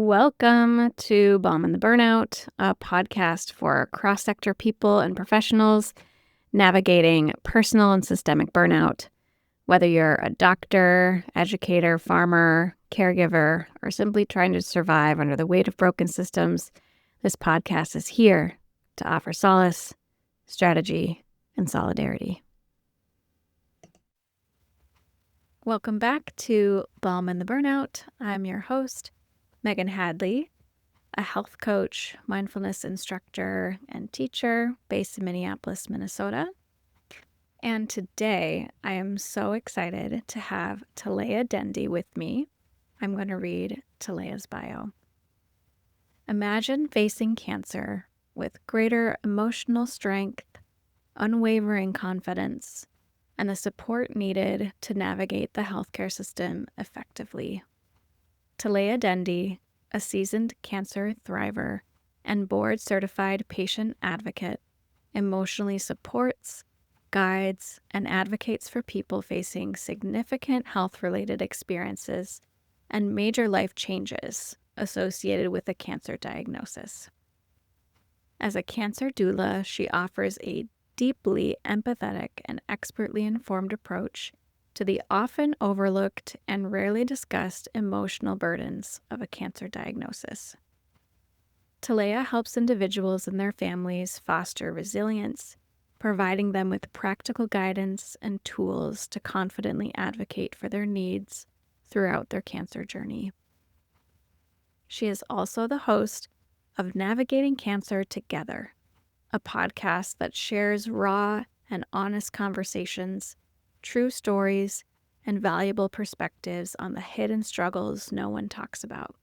Welcome to Balm and the Burnout, a podcast for cross-sector people and professionals navigating personal and systemic burnout. Whether you're a doctor, educator, farmer, caregiver, or simply trying to survive under the weight of broken systems, this podcast is here to offer solace, strategy, and solidarity. Welcome back to Balm and the Burnout. I'm your host, Megan Hadley, a health coach, mindfulness instructor, and teacher based in Minneapolis, Minnesota. And today I am so excited to have Talaya Dendy with me. I'm going to read Talaya's bio. Imagine facing cancer with greater emotional strength, unwavering confidence, and the support needed to navigate the healthcare system effectively. Talaya Dendy, a seasoned cancer thriver and board-certified patient advocate, emotionally supports, guides, and advocates for people facing significant health-related experiences and major life changes associated with a cancer diagnosis. As a cancer doula, she offers a deeply empathetic and expertly informed approach to the often overlooked and rarely discussed emotional burdens of a cancer diagnosis. Talaya helps individuals and their families foster resilience, providing them with practical guidance and tools to confidently advocate for their needs throughout their cancer journey. She is also the host of Navigating Cancer Together, a podcast that shares raw and honest conversations, true stories, and valuable perspectives on the hidden struggles no one talks about,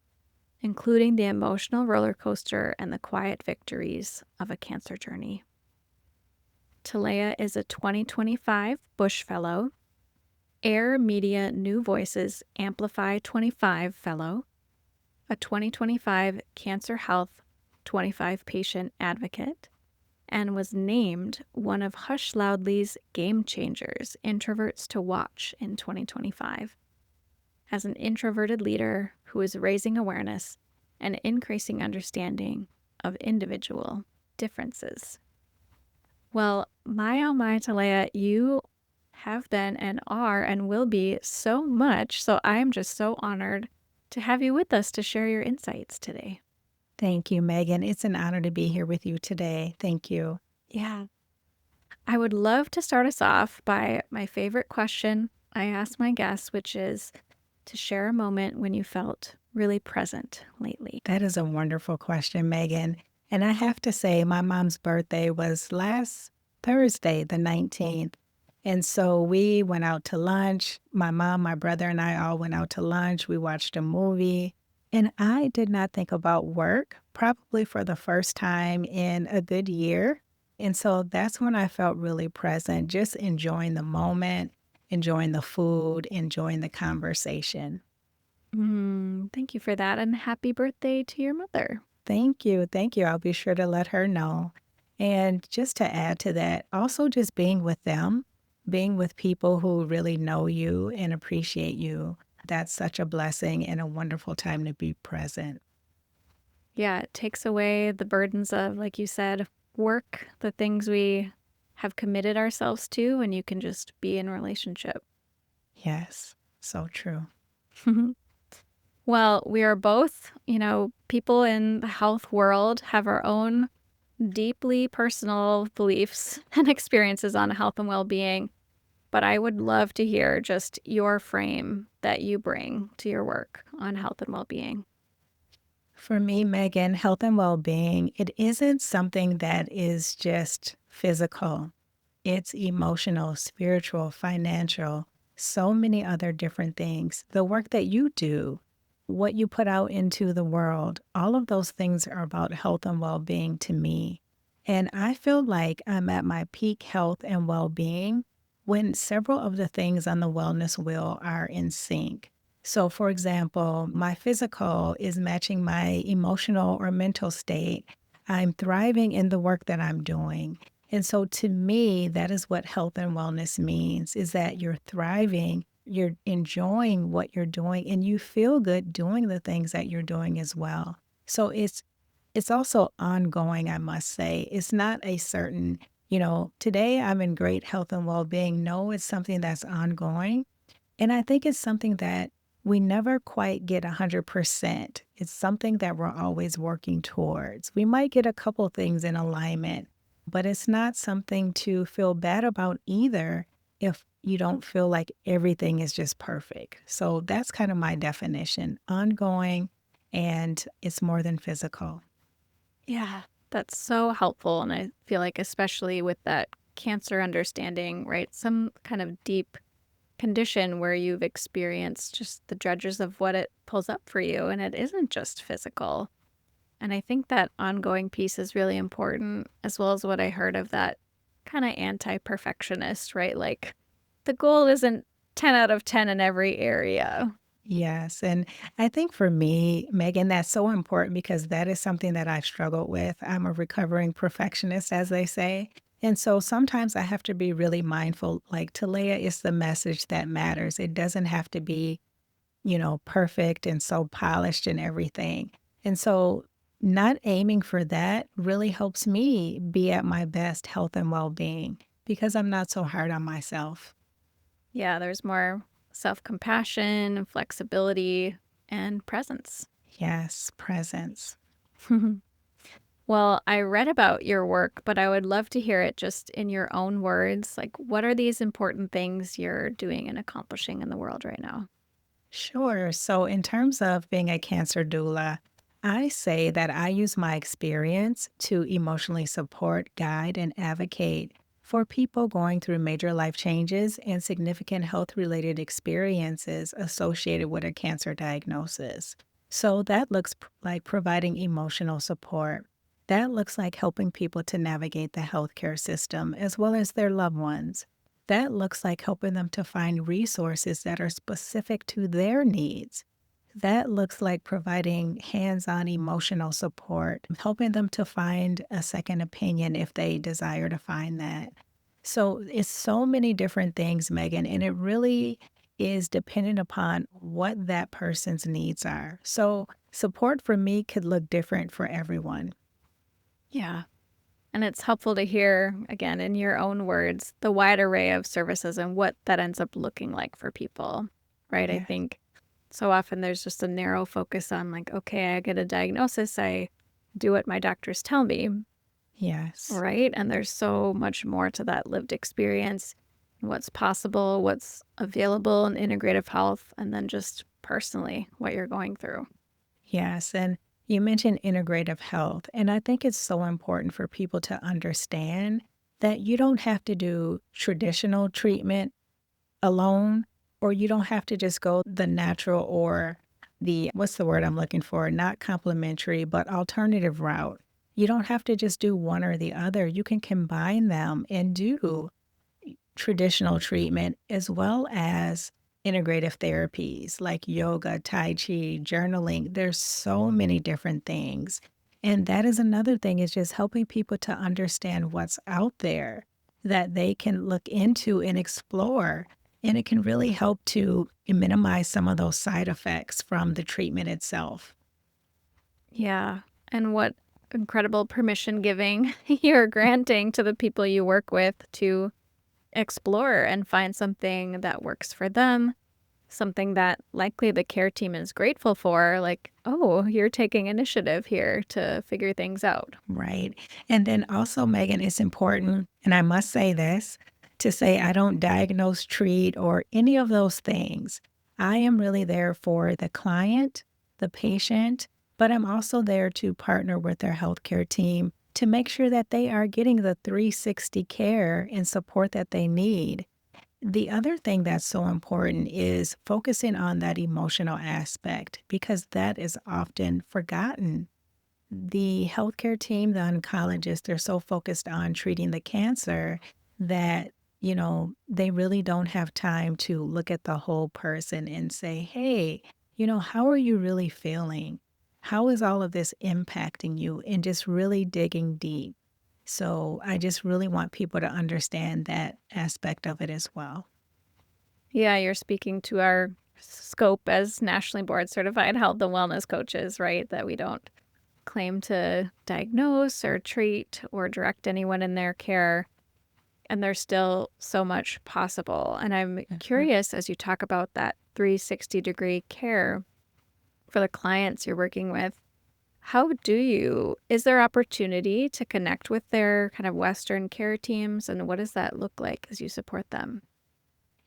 including the emotional roller coaster and the quiet victories of a cancer journey. Talaya is a 2025 Bush Fellow, Air Media New Voices Amplify 25 Fellow, a 2025 Cancer Health 25 Patient Advocate, and was named one of Hush Loudly's Game Changers Introverts to Watch in 2025. As an introverted leader who is raising awareness and increasing understanding of individual differences. Well, my oh my, Talaya, you have been and are and will be so much, so I am just so honored to have you with us to share your insights today. Thank you, Megan. It's an honor to be here with you today. Thank you. Yeah. I would love to start us off by my favorite question I ask my guests, which is to share a moment when you felt really present lately. That is a wonderful question, Megan. And I have to say, my mom's birthday was last Thursday, the 19th. And so we went out to lunch. My mom, my brother, and I all went out to lunch. We watched a movie. And I did not think about work, probably for the first time in a good year. And so that's when I felt really present, just enjoying the moment, enjoying the food, enjoying the conversation. Thank you for that, and happy birthday to your mother. Thank you. Thank you. I'll be sure to let her know. And just to add to that, also just being with them, being with people who really know you and appreciate you. That's such a blessing and a wonderful time to be present. Yeah, it takes away the burdens of, like you said, work, the things we have committed ourselves to, and you can just be in relationship. Yes, so true. Well, we are both, people in the health world have our own deeply personal beliefs and experiences on health and well-being. But I would love to hear just your frame that you bring to your work on health and well-being. For me, Megan, health and well-being, it isn't something that is just physical. It's emotional, spiritual, financial, so many other different things. The work that you do, what you put out into the world, all of those things are about health and well-being to me. And I feel like I'm at my peak health and well-being when several of the things on the wellness wheel are in sync. So, for example, my physical is matching my emotional or mental state. I'm thriving in the work that I'm doing. And so to me, that is what health and wellness means, is that you're thriving you're enjoying what you're doing and you feel good doing the things that you're doing as well. So it's also ongoing, I must say. It's not a certain, today I'm in great health and well-being. No, it's something that's ongoing. And I think it's something that we never quite get 100%. It's something that we're always working towards. We might get a couple things in alignment, but it's not something to feel bad about either if you don't feel like everything is just perfect. So that's kind of my definition, ongoing, and it's more than physical. Yeah, that's so helpful. And I feel like, especially with that cancer understanding, right? Some kind of deep condition where you've experienced just the dredges of what it pulls up for you. And it isn't just physical. And I think that ongoing piece is really important, as well as what I heard of that kind of anti perfectionist, right? Like the goal isn't 10 out of 10 in every area. Yes. And I think for me, Megan, that's so important because that is something that I've struggled with. I'm a recovering perfectionist, as they say. And so sometimes I have to be really mindful. Like Talaya is the message that matters. It doesn't have to be, perfect and so polished and everything. And so not aiming for that really helps me be at my best health and well being because I'm not so hard on myself. Yeah, there's more self compassion, flexibility, and presence. Yes, presence. Well, I read about your work, but I would love to hear it just in your own words. Like, what are these important things you're doing and accomplishing in the world right now? Sure. So, in terms of being a cancer doula, I say that I use my experience to emotionally support, guide, and advocate for people going through major life changes and significant health related experiences associated with a cancer diagnosis. So, that looks like providing emotional support. That looks like helping people to navigate the healthcare system as well as their loved ones. That looks like helping them to find resources that are specific to their needs. That looks like providing hands on emotional support, helping them to find a second opinion if they desire to find that. So it's so many different things, Megan, and it really is dependent upon what that person's needs are. So support for me could look different for everyone. Yeah. And it's helpful to hear, again, in your own words, the wide array of services and what that ends up looking like for people, right? I Yeah. think so often there's just a narrow focus on, like, okay, I get a diagnosis, I do what my doctors tell me, Yes. right? And there's so much more to that lived experience, what's possible, what's available in integrative health, and then just personally what you're going through. Yes. And you mentioned integrative health. And I think it's so important for people to understand that you don't have to do traditional treatment alone, or you don't have to just go the natural or what's the word I'm looking for? Not complementary, but alternative route. You don't have to just do one or the other. You can combine them and do traditional treatment as well as integrative therapies like yoga, tai chi, journaling. There's so many different things. And that is another thing is just helping people to understand what's out there that they can look into and explore. And it can really help to minimize some of those side effects from the treatment itself. Yeah. And what incredible permission giving you're granting to the people you work with to explore and find something that works for them, something that likely the care team is grateful for. Like, oh, you're taking initiative here to figure things out. Right. And then also, Megan, it's important, and I must say this to say I don't diagnose, treat, or any of those things. I am really there for the client, the patient, but I'm also there to partner with their healthcare team to make sure that they are getting the 360 care and support that they need. The other thing that's so important is focusing on that emotional aspect because that is often forgotten. The healthcare team, the oncologists, they're so focused on treating the cancer that, they really don't have time to look at the whole person and say, hey, how are you really feeling? How is all of this impacting you? And just really digging deep. So I just really want people to understand that aspect of it as well. Yeah, you're speaking to our scope as nationally board certified health and wellness coaches, right? That we don't claim to diagnose or treat or direct anyone in their care. And there's still so much possible. And I'm Mhm. curious, as you talk about that 360-degree care for the clients you're working with, is there opportunity to connect with their kind of Western care teams? And what does that look like as you support them?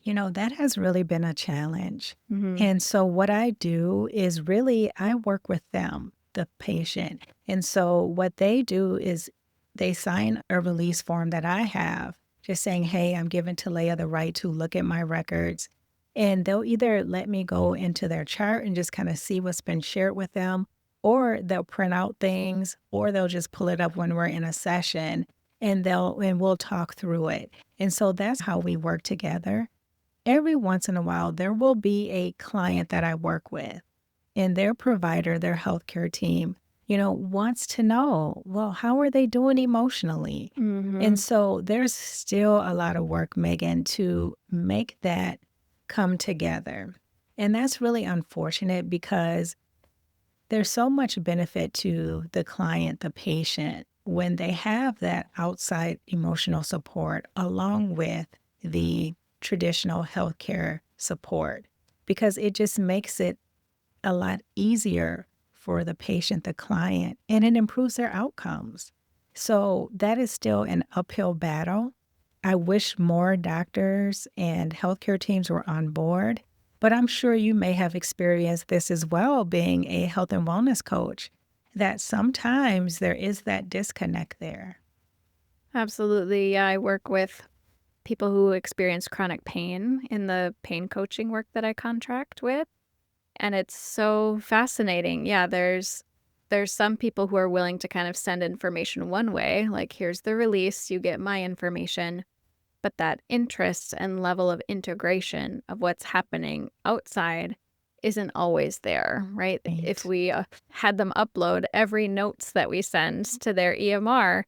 That has really been a challenge. Mm-hmm. And so what I do is really I work with them, the patient. And so what they do is they sign a release form that I have just saying, "Hey, I'm giving Talaya the right to look at my records." And they'll either let me go into their chart and just kind of see what's been shared with them, or they'll print out things, or they'll just pull it up when we're in a session and we'll talk through it. And so that's how we work together. Every once in a while, there will be a client that I work with, and their provider, their healthcare team, wants to know, well, how are they doing emotionally? Mm-hmm. And so there's still a lot of work, Megan, to make that come together. And that's really unfortunate because there's so much benefit to the client, the patient, when they have that outside emotional support along with the traditional healthcare support, because it just makes it a lot easier for the patient, the client, and it improves their outcomes. So that is still an uphill battle. I wish more doctors and healthcare teams were on board, but I'm sure you may have experienced this as well, being a health and wellness coach, that sometimes there is that disconnect there. Absolutely. Yeah, I work with people who experience chronic pain in the pain coaching work that I contract with. And it's so fascinating. Yeah, there's some people who are willing to kind of send information one way, like here's the release, you get my information, but that interest and level of integration of what's happening outside isn't always there, right? If Right. we had them upload every notes that we send to their EMR,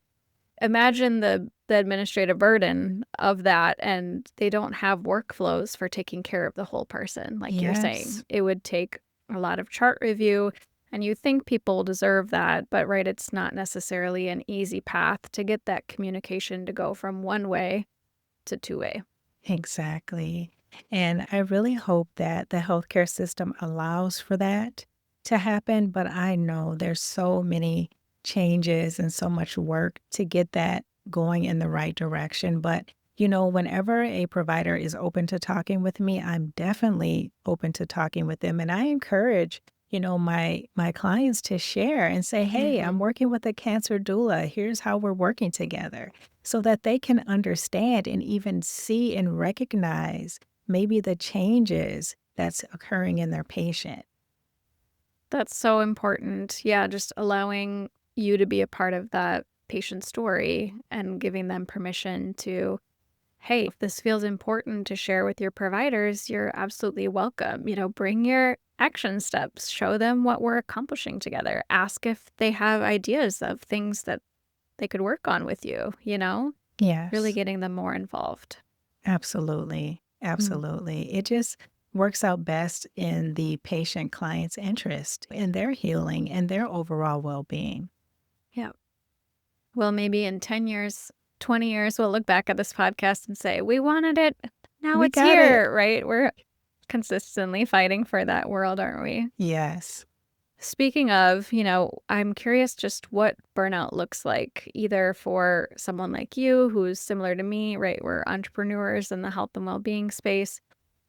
imagine the administrative burden of that, and they don't have workflows for taking care of the whole person, like you're Yes. saying. It would take a lot of chart review, and you think people deserve that, but right, it's not necessarily an easy path to get that communication to go from one way to two-way. Exactly. And I really hope that the healthcare system allows for that to happen. But I know there's so many changes and so much work to get that going in the right direction. But, whenever a provider is open to talking with me, I'm definitely open to talking with them. And I encourage, my clients to share and say, "Hey, I'm Mhm. working with a cancer doula. Here's how we're working together." So that they can understand and even see and recognize maybe the changes that's occurring in their patient. That's so important. Yeah, just allowing you to be a part of that patient story and giving them permission to, hey, if this feels important to share with your providers, you're absolutely welcome. Bring your action steps, show them what we're accomplishing together. Ask if they have ideas of things that they could work on with you, really Yes, getting them more involved. absolutely. Mm. Absolutely. It just works out best in the patient client's interest in their healing and their overall well being. Yeah. Well, maybe in 10 years, 20 years, we'll look back at this podcast and say, we wanted it. Now We it's got it. here, right? We're consistently fighting for that world, aren't we? Yes. Speaking of, I'm curious just what burnout looks like, either for someone like you who's similar to me, right? We're entrepreneurs in the health and well being space,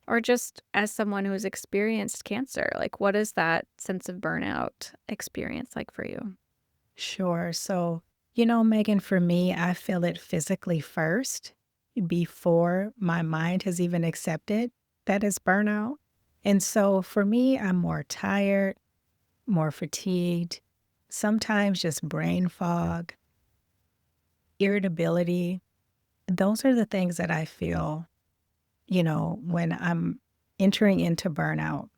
or just as someone who's experienced cancer. Like, what is that sense of burnout experience like for you? Sure. So, Megan, for me, I feel it physically first before my mind has even accepted that it's burnout. And so for me, I'm more tired, more fatigued, sometimes just brain fog, irritability. Those are the things that I feel, when I'm entering into burnout.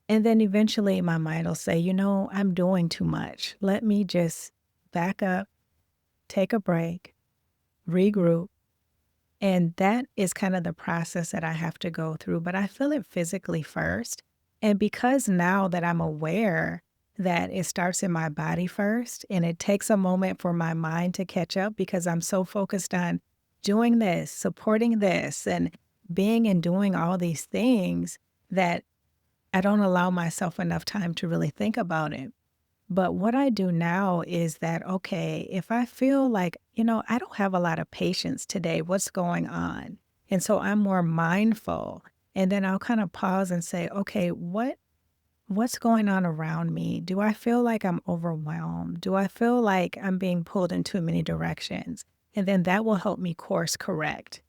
And then eventually my mind will say, I'm doing too much. Let me just back up, take a break, regroup, And that is kind of the process that I have to go through, but I feel it physically first. And because now that I'm aware that it starts in my body first, and it takes a moment for my mind to catch up because I'm so focused on doing this, supporting this, and being and doing all these things that I don't allow myself enough time to really think about it. But what I do now is that, okay, if I feel like, I don't have a lot of patience today, what's going on? And so I'm more mindful. And then I'll kind of pause and say, okay, what's going on around me? Do I feel like I'm overwhelmed? Do I feel like I'm being pulled in too many directions? And then that will help me course correct.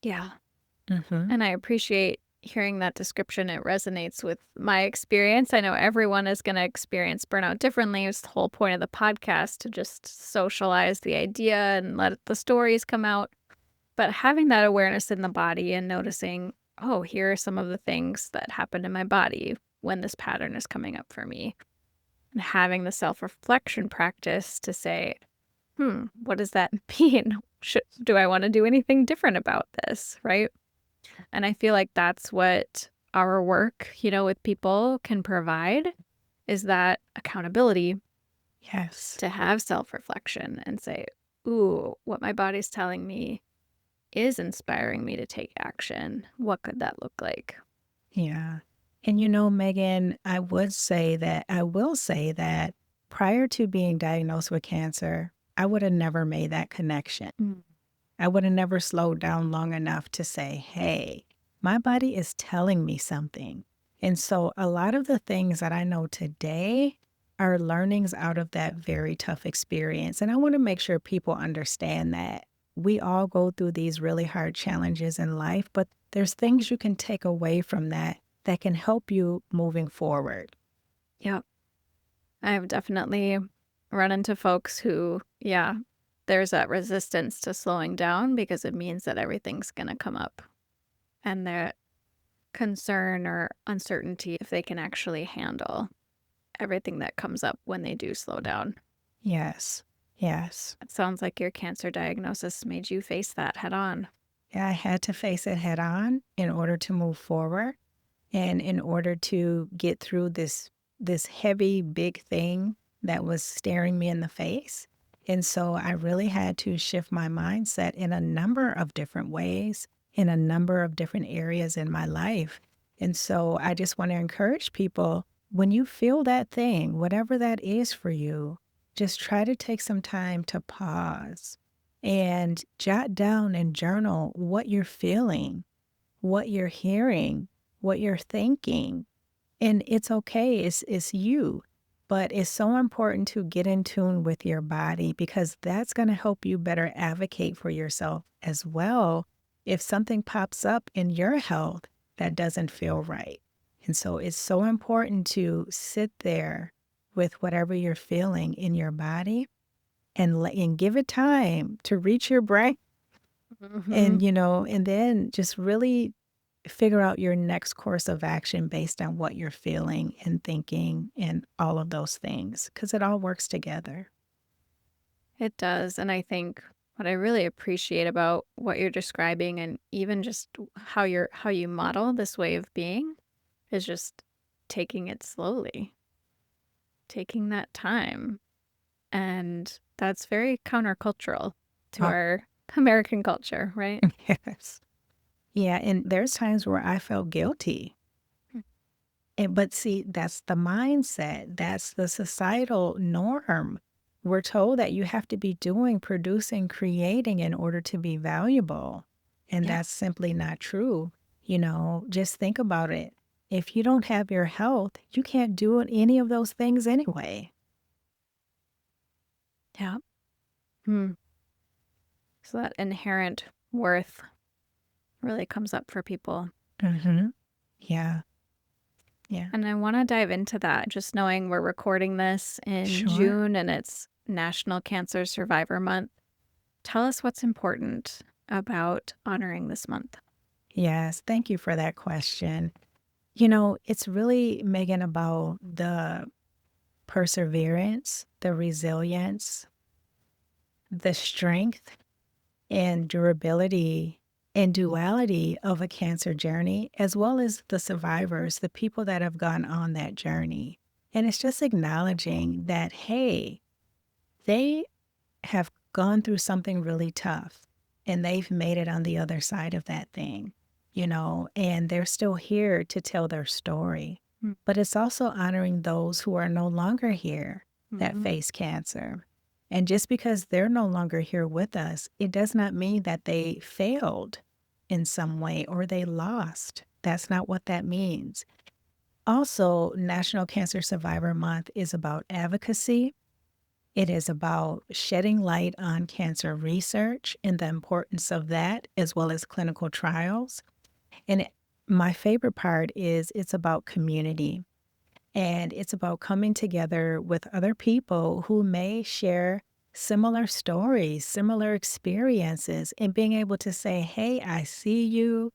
Yeah. Hmm. And I appreciate hearing that description. It resonates with my experience. I know everyone is going to experience burnout differently. It's the whole point of the podcast to just socialize the idea and let the stories come out. But having that awareness in the body and noticing, oh, here are some of the things that happened in my body when this pattern is coming up for me. And having the self reflection practice to say, what does that mean? Do I want to do anything different about this? Right. And I feel like that's what our work, with people can provide is that accountability Yes. to have self reflection and say, ooh, what my body's telling me is inspiring me to take action. What could that look like? Yeah. And Megan, I will say that prior to being diagnosed with cancer, I would have never made that connection. Mm. I would have never slowed down long enough to say, hey, my body is telling me something. And so a lot of the things that I know today are learnings out of that very tough experience. And I want to make sure people understand that we all go through these really hard challenges in life, but there's things you can take away from that can help you moving forward. Yep. I've definitely run into folks who, yeah, there's that resistance to slowing down because it means that everything's going to come up and that concern or uncertainty if they can actually handle everything that comes up when they do slow down. Yes. Yes. It sounds like your cancer diagnosis made you face that head on. Yeah, I had to face it head on in order to move forward. And in order to get through this heavy, big thing that was staring me in the face. And so I really had to shift my mindset in a number of different ways, in a number of different areas in my life. And so I just want to encourage people when you feel that thing, whatever that is for you, just try to take some time to pause and jot down and journal what you're feeling, what you're hearing, what you're thinking. And it's okay, it's you. But it's so important to get in tune with your body because that's going to help you better advocate for yourself as well if something pops up in your health that doesn't feel right. And so it's so important to sit there with whatever you're feeling in your body and give it time to reach your brain Mm-hmm. and then just really figure out your next course of action based on what you're feeling and thinking and all of those things because it all works together. It does. And I think what I really appreciate about what you're describing and even just how you model this way of being is just taking it slowly, taking that time. And that's very countercultural to Uh, our American culture, right? yes. Yeah. And there's times where I felt guilty. But see, that's the mindset, that's the societal norm. We're told that you have to be doing, producing, creating in order to be valuable. And Yeah. that's simply not true. Just think about it. If you don't have your health, you can't do any of those things anyway. Yeah. Hmm. So that inherent worth really comes up for people. Hmm. Yeah. Yeah. And I want to dive into that, just knowing we're recording this in Sure. June and it's National Cancer Survivor Month. Tell us what's important about honoring this month. Yes. Thank you for that question. It's really, Megan, about the perseverance, the resilience, the strength and durability and duality of a cancer journey, as well as the survivors, the people that have gone on that journey. And it's just acknowledging that, hey, they have gone through something really tough and they've made it on the other side of that thing, and they're still here to tell their story. Mm. But it's also honoring those who are no longer here that Mhm. face cancer. And just because they're no longer here with us, it does not mean that they failed in some way or they lost. That's not what that means. Also, National Cancer Survivor Month is about advocacy. It is about shedding light on cancer research and the importance of that, as well as clinical trials. And my favorite part is it's about community. And it's about coming together with other people who may share similar stories, similar experiences, and being able to say, hey, I see you.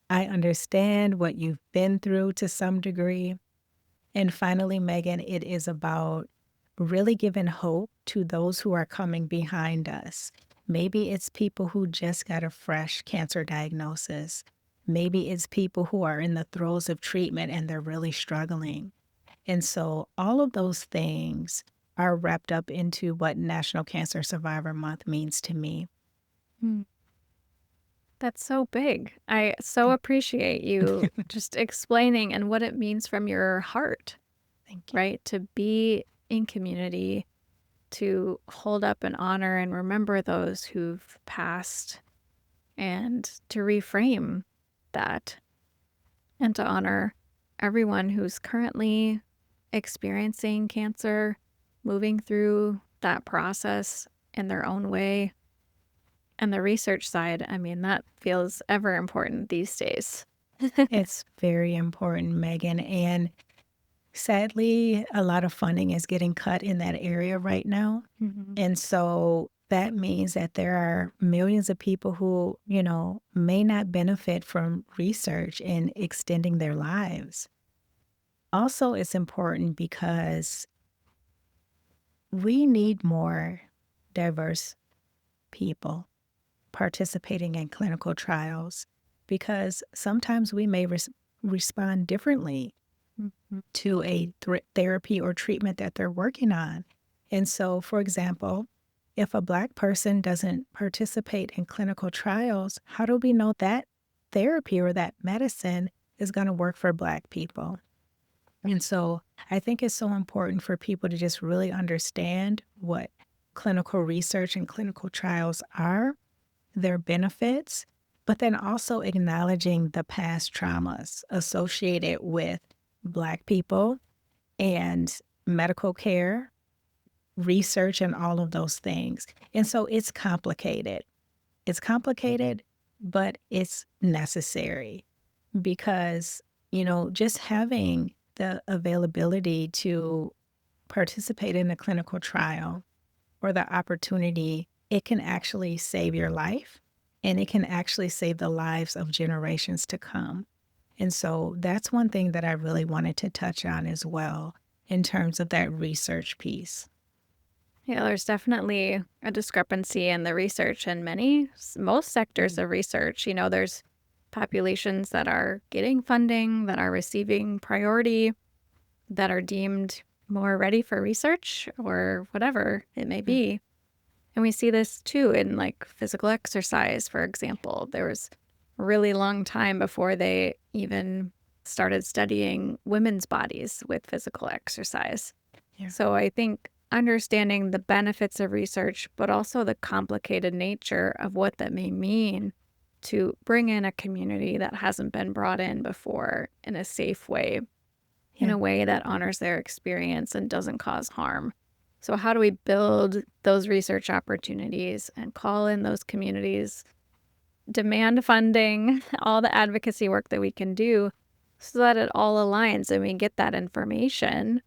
I understand what you've been through to some degree. And finally, Megan, it is about really giving hope to those who are coming behind us. Maybe it's people who just got a fresh cancer diagnosis. Maybe it's people who are in the throes of treatment and they're really struggling. And so all of those things are wrapped up into what National Cancer Survivor Month means to me. Mm. That's so big. I so appreciate you just explaining and what it means from your heart, Thank you. right? To be in community, to hold up and honor and remember those who've passed, and to reframe that, and to honor everyone who's currently experiencing cancer, moving through that process in their own way. And the research side, I mean, that feels ever important these days. It's very important, Megan. And sadly, a lot of funding is getting cut in that area right now. Mhm. And so that means that there are millions of people who, may not benefit from research and extending their lives. Also, it's important because we need more diverse people participating in clinical trials because sometimes we may respond differently Mhm. to a therapy or treatment that they're working on. And so, for example, if a Black person doesn't participate in clinical trials, how do we know that therapy or that medicine is going to work for Black people? And so I think it's so important for people to just really understand what clinical research and clinical trials are, their benefits, but then also acknowledging the past traumas associated with Black people and medical care, research, and all of those things. And so it's complicated. It's complicated, but it's necessary because, just having the availability to participate in a clinical trial or the opportunity, it can actually save your life and it can actually save the lives of generations to come. And so that's one thing that I really wanted to touch on as well in terms of that research piece. Yeah, there's definitely a discrepancy in the research in most sectors Mm. of research. There's populations that are getting funding, that are receiving priority, that are deemed more ready for research or whatever it may Mm. be. And we see this too in like physical exercise, for example. There was a really long time before they even started studying women's bodies with physical exercise. Yeah. So I think understanding the benefits of research, but also the complicated nature of what that may mean to bring in a community that hasn't been brought in before in a safe way, in Yeah. a way that honors their experience and doesn't cause harm. So, how do we build those research opportunities and call in those communities, demand funding, all the advocacy work that we can do so that it all aligns and we get that information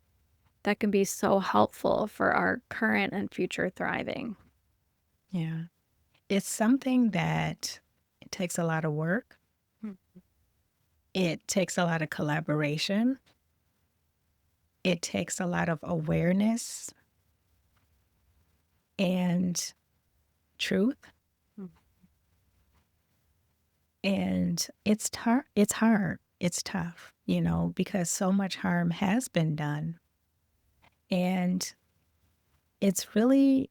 that can be so helpful for our current and future thriving? Yeah. It's something that it takes a lot of work. Mm. It takes a lot of collaboration. It takes a lot of awareness and truth. And it's hard. It's tough, because so much harm has been done. And it's really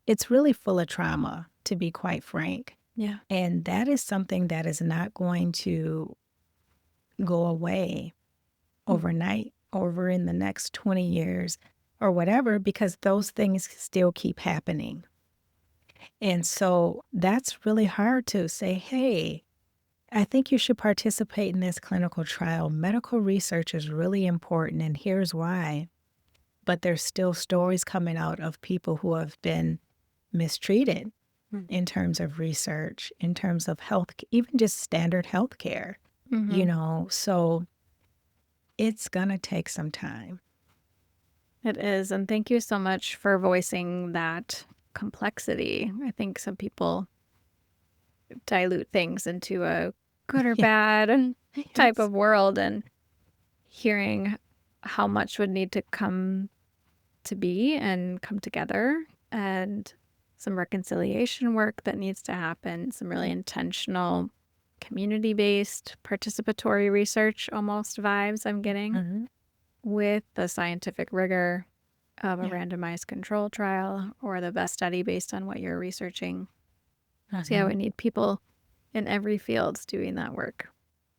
it's really full of trauma, to be quite frank. Yeah. And that is something that is not going to go away Mm. overnight, over in the next 20 years or whatever, because those things still keep happening. And so that's really hard to say, hey, I think you should participate in this clinical trial. Medical research is really important, and here's why. But there's still stories coming out of people who have been mistreated Mm. in terms of research, in terms of health, even just standard health care, So it's going to take some time. It is. And thank you so much for voicing that complexity. I think some people dilute things into a good or Yeah. bad type Yes. of world, and hearing how much would need to come to be and come together, and some reconciliation work that needs to happen, some really intentional community-based participatory research almost vibes I'm getting Mhm. with the scientific rigor of a Yeah. randomized control trial or the best study based on what you're researching. So yeah, we Mhm. need people in every field doing that work.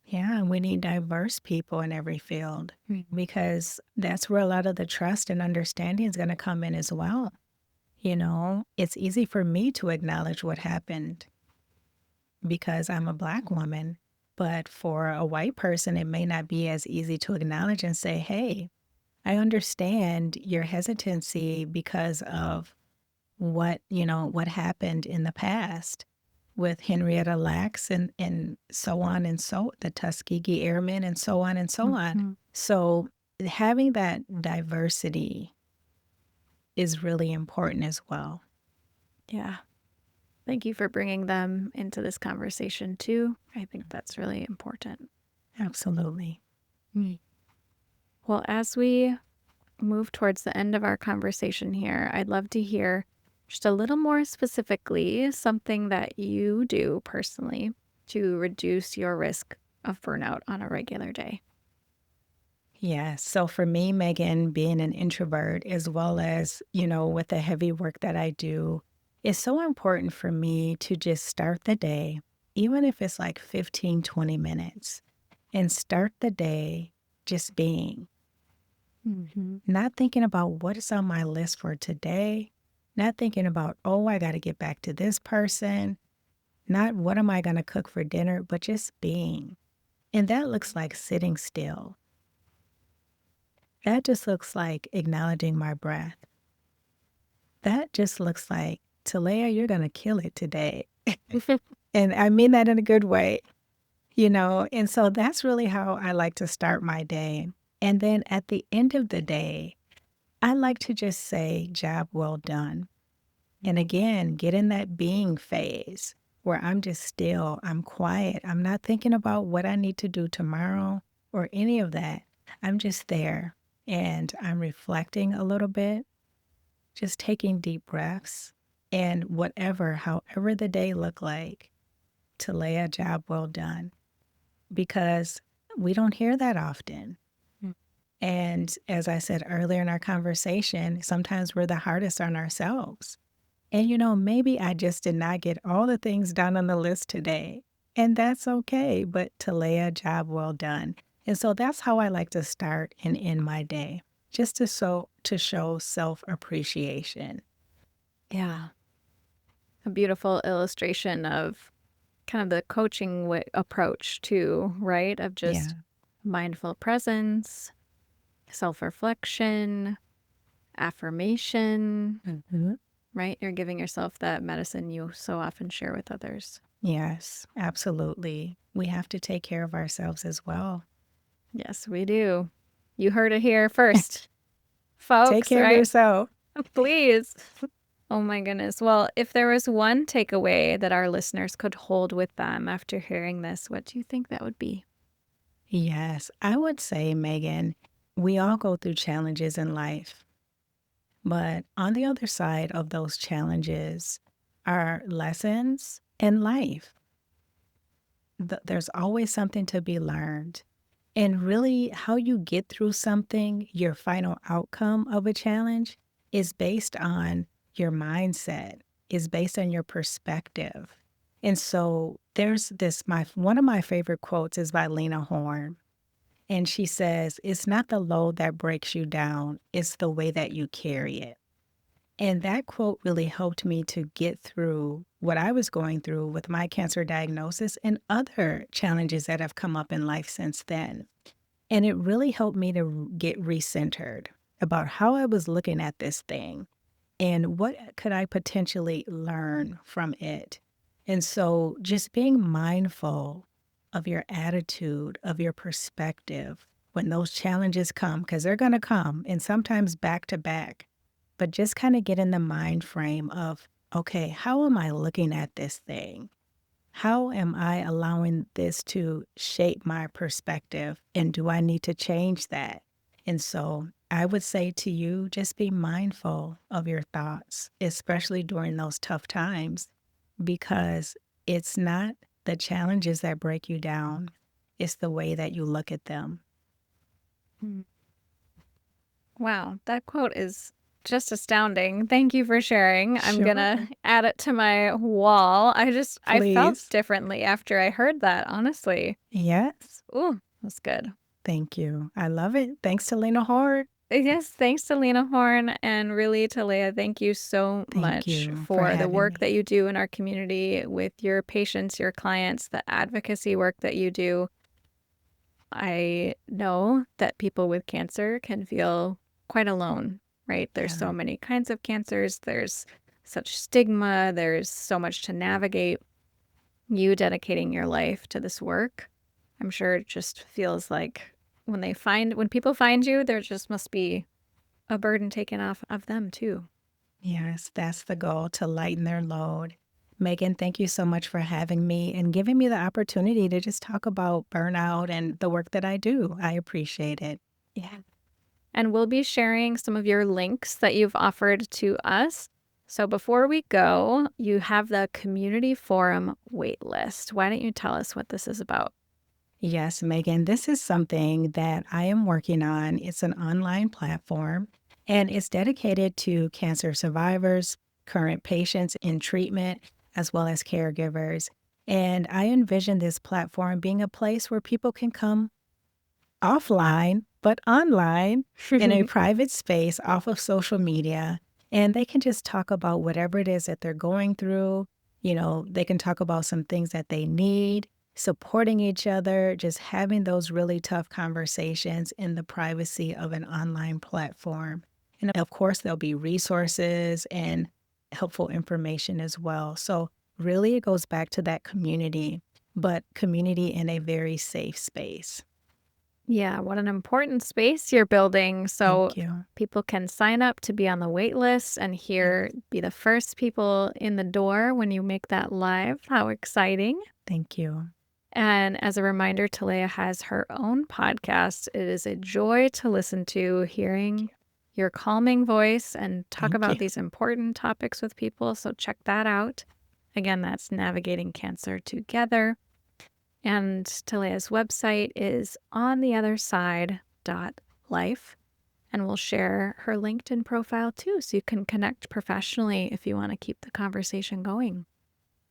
Yeah, we need diverse people in every field because that's where a lot of the trust and understanding is going to come in as well. It's easy for me to acknowledge what happened because I'm a Black woman, but for a white person, it may not be as easy to acknowledge and say, hey, I understand your hesitancy because of what happened in the past with Henrietta Lacks and so on and so the Tuskegee Airmen and so on and so on. Mhm. So having that diversity is really important as well. Yeah. Thank you for bringing them into this conversation too. I think that's really important. Absolutely. Well, as we move towards the end of our conversation here, I'd love to hear just a little more specifically something that you do personally to reduce your risk of burnout on a regular day. Yeah. So for me, Megan, being an introvert, as well as, with the heavy work that I do, it's so important for me to just start the day, even if it's like 15, 20 minutes, and start the day just being, Mm-hmm. not thinking about what is on my list for today, not thinking about, oh, I got to get back to this person, not what am I going to cook for dinner, but just being. And that looks like sitting still. That just looks like acknowledging my breath. That just looks like, Talaya, you're going to kill it today. And I mean that in a good way, And so that's really how I like to start my day. And then at the end of the day, I like to just say, job well done. And again, get in that being phase where I'm just still, I'm quiet. I'm not thinking about what I need to do tomorrow or any of that. I'm just there and I'm reflecting a little bit, just taking deep breaths and however the day looked like, to lay a job well done because we don't hear that often. Mm. And as I said earlier in our conversation, sometimes we're the hardest on ourselves. And maybe I just did not get all the things done on the list today. And that's okay, but to lay a job well done. And so that's how I like to start and end my day, just to show self-appreciation. Yeah. A beautiful illustration of kind of the coaching approach too, right? Of Yeah. just mindful presence, self-reflection, affirmation, Mhm. right? You're giving yourself that medicine you so often share with others. Yes, absolutely. We have to take care of ourselves as well. Yes, we do. You heard it here first, Take folks, care of right? yourself. Please. Oh my goodness. Well, if there was one takeaway that our listeners could hold with them after hearing this, what do you think that would be? Yes, I would say, Megan, we all go through challenges in life. But on the other side of those challenges are lessons in life. There's always something to be learned. And really, how you get through something, your final outcome of a challenge, is based on your mindset, is based on your perspective. And so there's this, one of my favorite quotes is by Lena Horne. And she says, "It's not the load that breaks you down, it's the way that you carry it." And that quote really helped me to get through what I was going through with my cancer diagnosis and other challenges that have come up in life since then. And it really helped me to get recentered about how I was looking at this thing and what could I potentially learn from it. And so just being mindful of your attitude, of your perspective when those challenges come, because they're going to come and sometimes back to back, but just kind of get in the mind frame of, okay, how am I looking at this thing? How am I allowing this to shape my perspective? And do I need to change that? And so I would say to you, just be mindful of your thoughts, especially during those tough times, because it's not the challenges that break you down, it's the way that you look at them. Mm. Wow, that quote is just astounding. Thank you for sharing. I'm gonna Sure. add it to my wall. I felt Please. differently after I heard that, honestly. Yes. Ooh, that's good. Thank you. I love it. Thanks to Lena Horde. Yes, thanks to Lena Horne and really Talaya, thank you so Thank much you for for the having work that me. you do in our community with your patients, your clients, the advocacy work that you do. I know that people with cancer can feel quite alone, right? There's Yeah. so many kinds of cancers, there's such stigma, there's so much to navigate. You dedicating your life to this work, I'm sure it just feels like when people find you, there just must be a burden taken off of them too. Yes, that's the goal, to lighten their load. Megan, thank you so much for having me and giving me the opportunity to just talk about burnout and the work that I do. I appreciate it. Yeah. And we'll be sharing some of your links that you've offered to us. So before we go, you have the community forum waitlist. Why don't you tell us what this is about? Yes, Megan, this is something that I am working on. It's an online platform and it's dedicated to cancer survivors, current patients in treatment, as well as caregivers. And I envision this platform being a place where people can come offline, but online in a private space off of social media. And they can just talk about whatever it is that they're going through. You know, they can talk about some things that they need, supporting each other, just having those really tough conversations in the privacy of an online platform. And of course, there'll be resources and helpful information as well. So, really, it goes back to that community, but community in a very safe space. Yeah, what an important space you're building so Thank you. people can sign up to be on the wait list and Yes. be the first people in the door when you make that live. How exciting. Thank you. And as a reminder, Talaya has her own podcast. It is a joy to listen to, hearing your calming voice and talk Thank you. about these important topics with people. So check that out. Again, that's Navigating Cancer Together. And Talaya's website is ontheotherside.life. And we'll share her LinkedIn profile too, so you can connect professionally if you want to keep the conversation going.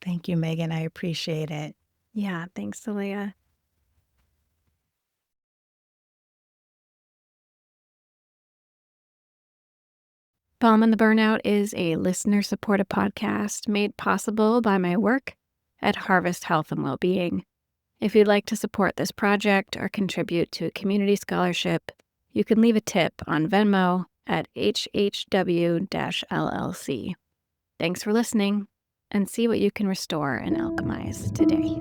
Thank you, Megan. I appreciate it. Yeah, thanks, Talaya. Balm and the Burnout is a listener-supported podcast made possible by my work at Harvest Health and Wellbeing. If you'd like to support this project or contribute to a community scholarship, you can leave a tip on Venmo at HHW-LLC. Thanks for listening, and see what you can restore and alchemize today.